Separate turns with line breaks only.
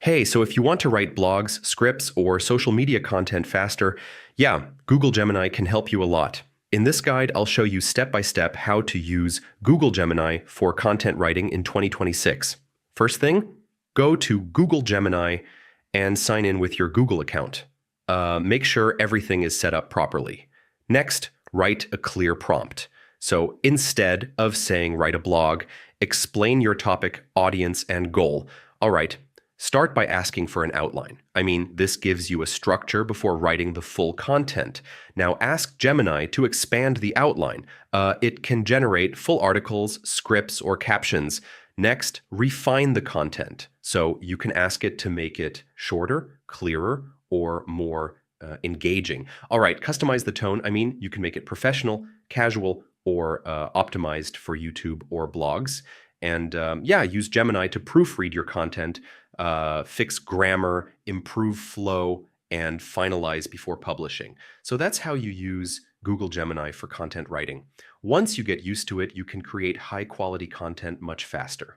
Hey, so if you want to write blogs, scripts, or social media content faster, yeah, Google Gemini can help you a lot. In this guide, I'll show you step by step how to use Google Gemini for content writing in 2026. First thing, go to Google Gemini and sign in with your Google account. Make sure everything is set up properly. Next, write a clear prompt. So instead of saying write a blog, explain your topic, audience, and goal. All right, start by asking for an outline. This gives you a structure before writing the full content. Now ask Gemini to expand the outline. It can generate full articles, scripts, or captions. Next, refine the content. So you can ask it to make it shorter, clearer, or more engaging. All right, customize the tone. You can make it professional, casual, or optimized for YouTube or blogs. And use Gemini to proofread your content, fix grammar, improve flow, and finalize before publishing. So that's how you use Google Gemini for content writing. Once you get used to it, you can create high-quality content much faster.